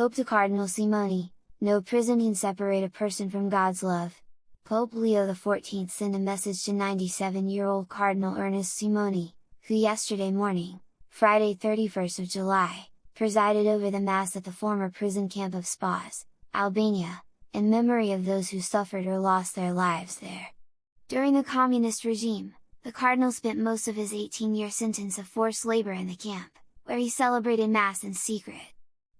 Pope to Cardinal Simoni, no prison can separate a person from God's love. Pope Leo XIV sent a message to 97-year-old Cardinal Ernest Simoni, who yesterday morning, Friday 31st of July, presided over the Mass at the former prison camp of Spas, Albania, in memory of those who suffered or lost their lives there. During the communist regime, the Cardinal spent most of his 18-year sentence of forced labor in the camp, where he celebrated Mass in secret.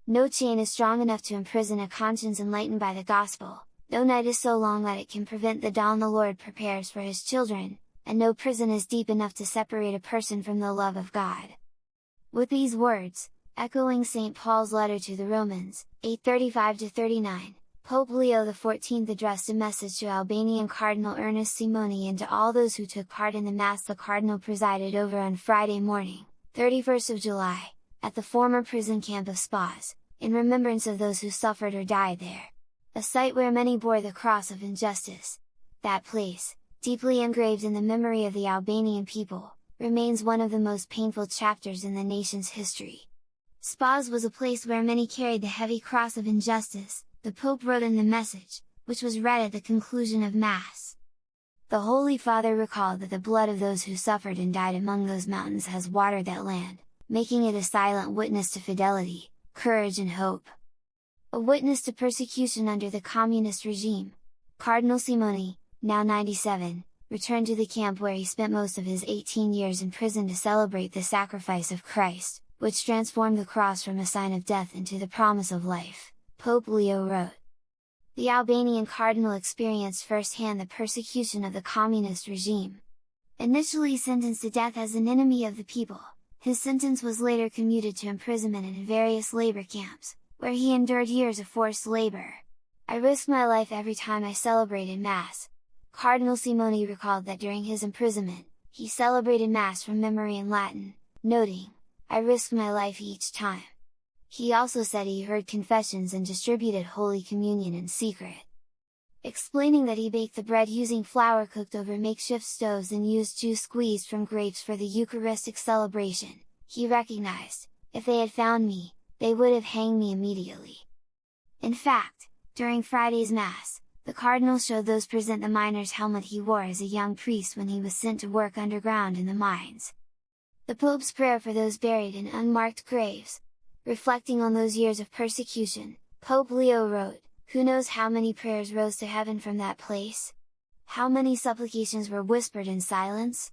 No chain is strong enough to imprison a conscience enlightened by the Gospel, no night is so long that it can prevent the dawn the Lord prepares for His children, and no prison is deep enough to separate a person from the love of God. With these words, echoing St. Paul's letter to the Romans, 8:35-39, Pope Leo XIV addressed a message to Albanian Cardinal Ernest Simoni and to all those who took part in the Mass the Cardinal presided over on Friday morning, 31st of July, at the former prison camp of Spas, in remembrance of those who suffered or died there. A site where many bore the cross of injustice. That place, deeply engraved in the memory of the Albanian people, remains one of the most painful chapters in the nation's history. Spas was a place where many carried the heavy cross of injustice, the Pope wrote in the message, which was read at the conclusion of Mass. The Holy Father recalled that the blood of those who suffered and died among those mountains has watered that land, making it a silent witness to fidelity, courage and hope. A witness to persecution under the communist regime, Cardinal Simoni, now 97, returned to the camp where he spent most of his 18 years in prison to celebrate the sacrifice of Christ, which transformed the cross from a sign of death into the promise of life, Pope Leo wrote. The Albanian Cardinal experienced firsthand the persecution of the communist regime. Initially sentenced to death as an enemy of the people, his sentence was later commuted to imprisonment in various labor camps, where he endured years of forced labor. "I risked my life every time I celebrated Mass." Cardinal Simoni recalled that during his imprisonment, he celebrated Mass from memory in Latin, noting, "I risked my life each time." He also said he heard confessions and distributed Holy Communion in secret. Explaining that he baked the bread using flour cooked over makeshift stoves and used juice squeezed from grapes for the Eucharistic celebration, he recognized, "If they had found me, they would have hanged me immediately." In fact, during Friday's Mass, the Cardinal showed those present the miner's helmet he wore as a young priest when he was sent to work underground in the mines. The Pope's prayer for those buried in unmarked graves. Reflecting on those years of persecution, Pope Leo wrote, "Who knows how many prayers rose to heaven from that place? How many supplications were whispered in silence?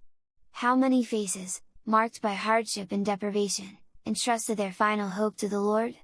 How many faces, marked by hardship and deprivation, entrusted their final hope to the Lord?"